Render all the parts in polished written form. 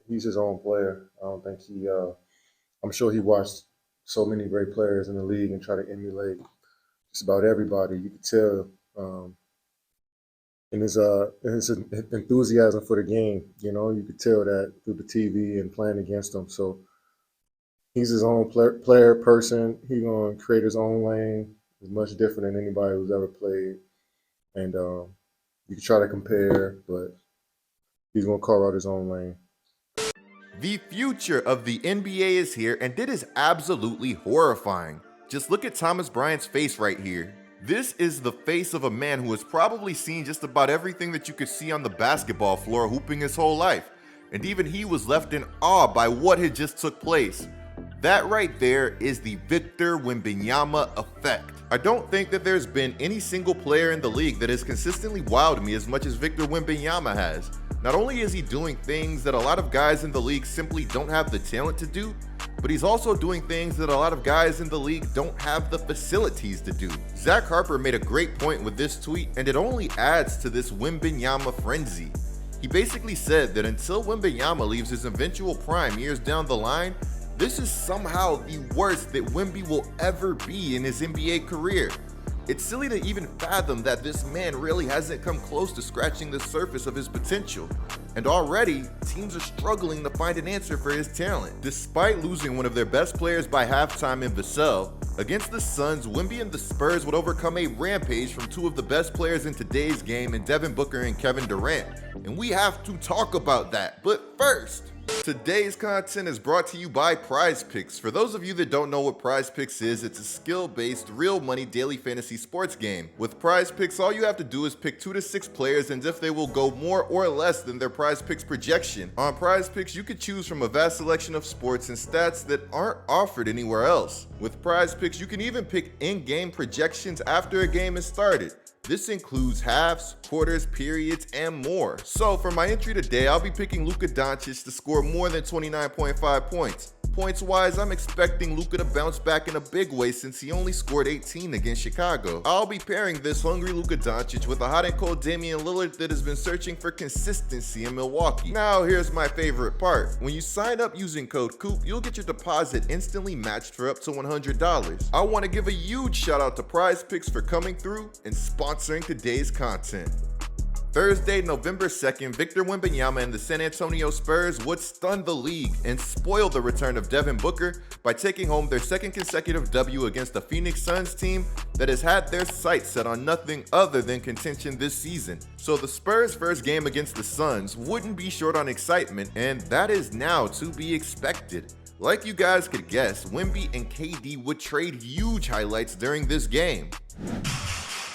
he's his own player. I don't think he. I'm sure he watched so many great players in the league and try to emulate just about everybody. You could tell in his enthusiasm for the game. You could tell that through the TV and playing against them. So he's his own player person. He's gonna create his own lane. He's much different than anybody who's ever played. And you can try to compare, but he's gonna carve out his own lane. The future of the NBA is here, and it is absolutely horrifying. Just look at Thomas Bryant's face right here. This is the face of a man who has probably seen just about everything that you could see on the basketball floor hooping his whole life. And even he was left in awe by what had just took place. That right there is the Victor Wembanyama effect. I don't think that there's been any single player in the league that has consistently wowed me as much as Victor Wembanyama has. Not only is he doing things that a lot of guys in the league simply don't have the talent to do, but he's also doing things that a lot of guys in the league don't have the facilities to do. Zach Harper made a great point with this tweet, and it only adds to this Wembanyama frenzy. He basically said that until Wembanyama leaves his eventual prime years down the line, this is somehow the worst that Wemby will ever be in his NBA career. It's silly to even fathom that this man really hasn't come close to scratching the surface of his potential. And already, teams are struggling to find an answer for his talent. Despite losing one of their best players by halftime in Vassell, against the Suns, Wemby and the Spurs would overcome a rampage from two of the best players in today's game in Devin Booker and Kevin Durant. And we have to talk about that. But first, today's content is brought to you by PrizePicks. For those of you that don't know what PrizePicks is, it's a skill-based, real money daily fantasy sports game. With PrizePicks, all you have to do is pick 2 to 6 players, and if they will go more or less than their PrizePicks projection. On PrizePicks, you could choose from a vast selection of sports and stats that aren't offered anywhere else. With PrizePicks, you can even pick in-game projections after a game is started. This includes halves, quarters, periods, and more. So for my entry today, I'll be picking Luka Doncic to score more than 29.5 points. Points-wise, I'm expecting Luka to bounce back in a big way since he only scored 18 against Chicago. I'll be pairing this hungry Luka Doncic with a hot and cold Damian Lillard that has been searching for consistency in Milwaukee. Now here's my favorite part. When you sign up using code COOP, you'll get your deposit instantly matched for up to $100. I want to give a huge shout out to PrizePicks for coming through and sponsoring today's content. Thursday, November 2nd, Victor Wembanyama and the San Antonio Spurs would stun the league and spoil the return of Devin Booker by taking home their second consecutive W against the Phoenix Suns team that has had their sights set on nothing other than contention this season. So the Spurs' first game against the Suns wouldn't be short on excitement, and that is now to be expected. Like you guys could guess, Wemby and KD would trade huge highlights during this game.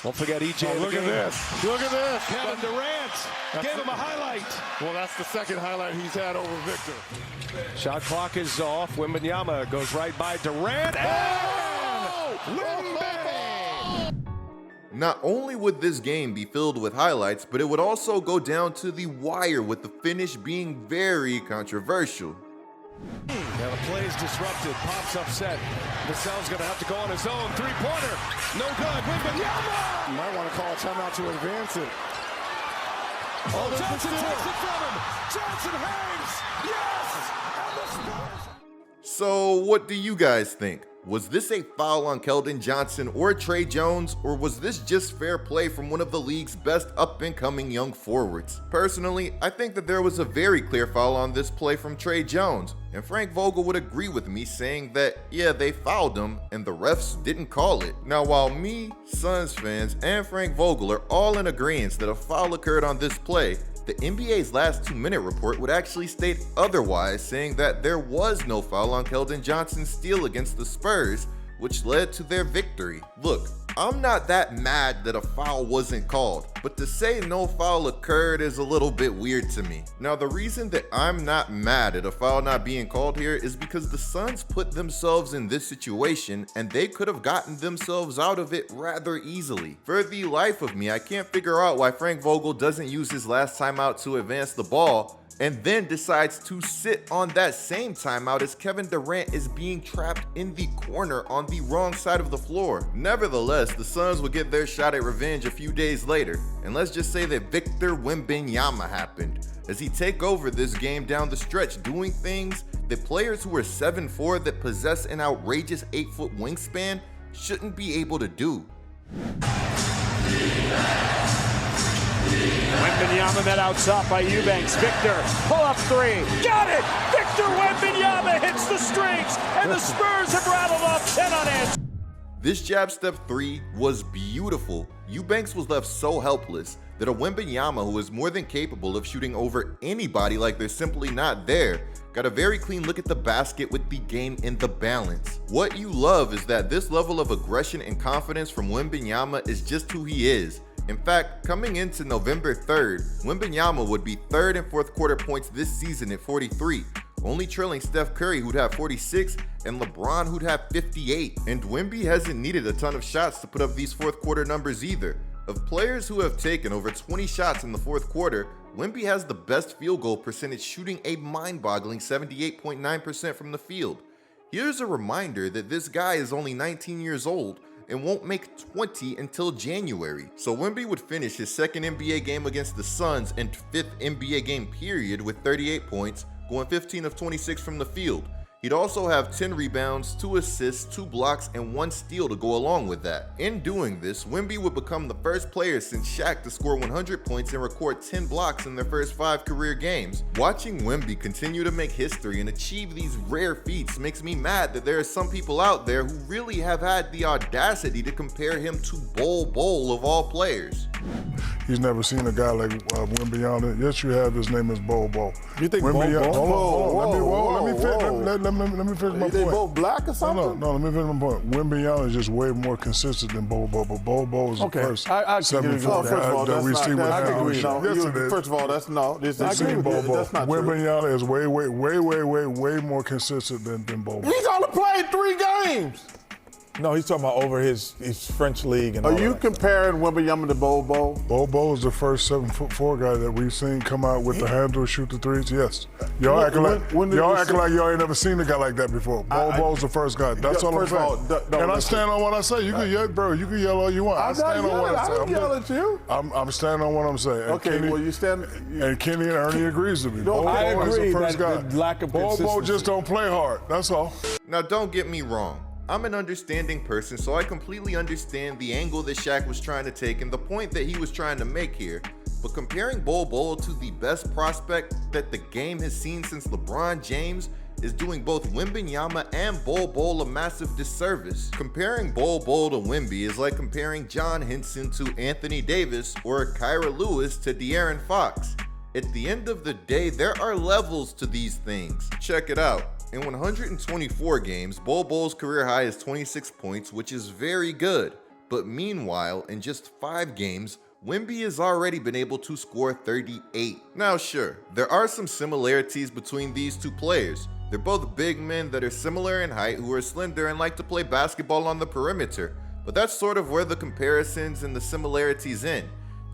Don't forget EJ. Oh, look at this. Look at this. Kevin Durant gave him a highlight. Well, that's the second highlight he's had over Victor. Shot clock is off. Wembanyama goes right by Durant. And Wemby! Not only would this game be filled with highlights, but it would also go down to the wire, with the finish being very controversial. Now the play is disrupted. Pops upset. Vassell's going to have to go on his own. Three-pointer. No good. Wembanyama! You might want to call a timeout to advance it. Oh, Johnson takes it from him. Johnson hangs. Yes! And the Spurs. So what do you guys think? Was this a foul on Keldon Johnson or Trey Jones, or was this just fair play from one of the league's best up-and-coming young forwards? Personally, I think that there was a very clear foul on this play from Trey Jones, and Frank Vogel would agree with me saying that, yeah, they fouled him and the refs didn't call it. Now, while me, Suns fans, and Frank Vogel are all in agreement that a foul occurred on this play, the NBA's last 2-minute report would actually state otherwise, saying that there was no foul on Keldon Johnson's steal against the Spurs, which led to their victory. Look, I'm not that mad that a foul wasn't called, but to say no foul occurred is a little bit weird to me. Now, the reason that I'm not mad at a foul not being called here is because the Suns put themselves in this situation and they could have gotten themselves out of it rather easily. For the life of me, I can't figure out why Frank Vogel doesn't use his last timeout to advance the ball and then decides to sit on that same timeout as Kevin Durant is being trapped in the corner on the wrong side of the floor. Nevertheless, the Suns would get their shot at revenge a few days later, and let's just say that Victor Wembanyama happened. as he take over this game down the stretch, doing things that players who are 7'4" that possess an outrageous 8-foot wingspan shouldn't be able to do. Wembanyama met out top by Eubanks. Victor, pull-up three. Got it! Victor Wembanyama hits the strings, and the Spurs have rattled off 10 unanswered. This jab step 3 was beautiful. Eubanks was left so helpless that a Wembanyama, who is more than capable of shooting over anybody like they're simply not there, got a very clean look at the basket with the game in the balance. What you love is that this level of aggression and confidence from Wembanyama is just who he is. In fact, coming into November 3rd, Wembanyama would be 3rd in fourth quarter points this season at 43, only trailing Steph Curry, who'd have 46, and LeBron, who'd have 58. And Wemby hasn't needed a ton of shots to put up these fourth quarter numbers either. Of players who have taken over 20 shots in the fourth quarter, Wemby has the best field goal percentage, shooting a mind-boggling 78.9% from the field. Here's a reminder that this guy is only 19 years old and won't make 20 until January. So Wemby would finish his second NBA game against the Suns and 5th NBA game period with 38 points, going 15 of 26 from the field. He'd also have 10 rebounds, 2 assists, 2 blocks, and 1 steal to go along with that. In doing this, Wemby would become the first player since Shaq to score 100 points and record 10 blocks in their first 5 career games. Watching Wemby continue to make history and achieve these rare feats makes me mad that there are some people out there who really have had the audacity to compare him to Bol Bol of all players. He's never seen a guy like Wembanyama. Yes, you have. His name is Bol Bol. You think Bol Bol? Let me finish my point. They both black or something? No, let me finish my point. Wembanyama is just way more consistent than Bol Bol, but Bol Bol is the first. I 7 foot that we see with him. First of all, that's no. Wembanyama is way more consistent than Bol Bol. He's only played 3 games. No, he's talking about over his French league and all Are you that. comparing Wembanyama to Bol Bol? Bol Bol is the first 7'4" guy that we've seen come out with the handle, shoot the threes. Yes, y'all acting like y'all ain't never seen a guy like that before. Bol Bol's the first guy. That's all I'm saying. And I stand on what I say. You can yell, bro. You can yell all you want. I stand on what I say. I didn't yell at you. I'm standing on what I'm saying. Okay, well you stand. And Kenny and Ernie agrees with me. Bol I Bol is agree the first guy. that the lack of Bol Bol consistency. just don't play hard. That's all. Now don't get me wrong, I'm an understanding person, so I completely understand the angle that Shaq was trying to take and the point that he was trying to make here. But comparing Bol Bol to the best prospect that the game has seen since LeBron James is doing both Wembanyama and Bol Bol a massive disservice. Comparing Bol Bol to Wemby is like comparing John Henson to Anthony Davis or Kyra Lewis to De'Aaron Fox. At the end of the day, there are levels to these things. Check it out. In 124 games, Bol Bol's career high is 26 points, which is very good. But meanwhile, in just 5 games, Wemby has already been able to score 38. Now sure, there are some similarities between these two players. They're both big men that are similar in height who are slender and like to play basketball on the perimeter. But that's sort of where the comparisons and the similarities end.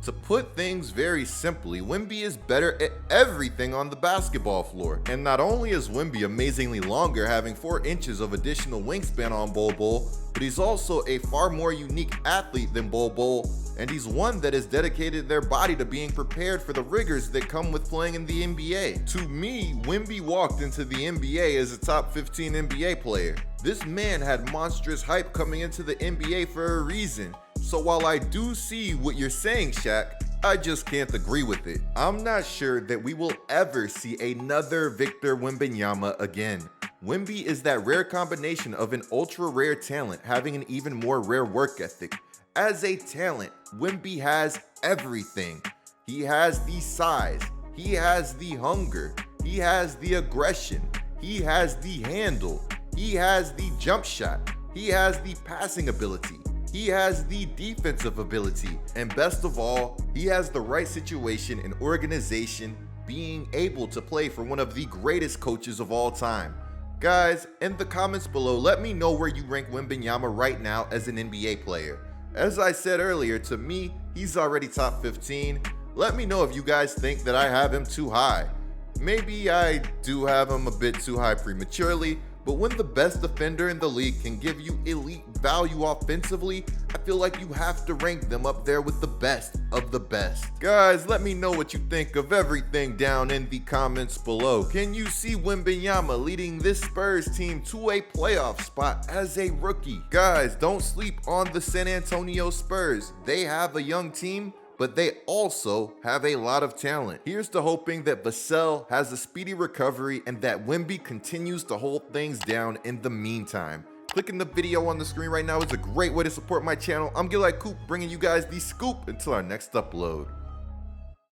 To put things very simply, Wemby is better at everything on the basketball floor. And not only is Wemby amazingly longer, having 4 inches of additional wingspan on Bol Bol, but he's also a far more unique athlete than Bol Bol, and he's one that has dedicated their body to being prepared for the rigors that come with playing in the NBA. To me, Wemby walked into the NBA as a top 15 NBA player. This man had monstrous hype coming into the NBA for a reason. So while I do see what you're saying, Shaq, I just can't agree with it. I'm not sure that we will ever see another Victor Wembanyama again. Wemby is that rare combination of an ultra rare talent having an even more rare work ethic. As a talent, Wemby has everything. He has the size, he has the hunger, he has the aggression, he has the handle, he has the jump shot, he has the passing ability. He has the defensive ability, and best of all, he has the right situation and organization, being able to play for one of the greatest coaches of all time. Guys, in the comments below, let me know where you rank Wembanyama right now as an NBA player. As I said earlier, to me, he's already top 15. Let me know if you guys think that I have him too high. Maybe I do have him a bit too high prematurely, But when the best defender in the league can give you elite value offensively, I feel like you have to rank them up there with the best of the best. Guys, let me know what you think of everything down in the comments below. Can you see Wembanyama leading this Spurs team to a playoff spot as a rookie? Guys, don't sleep on the San Antonio Spurs. They have a young team, but they also have a lot of talent. Here's to hoping that Vassell has a speedy recovery and that Wemby continues to hold things down in the meantime. Clicking the video on the screen right now is a great way to support my channel. I'm GETLIKECOOP, bringing you guys the scoop until our next upload.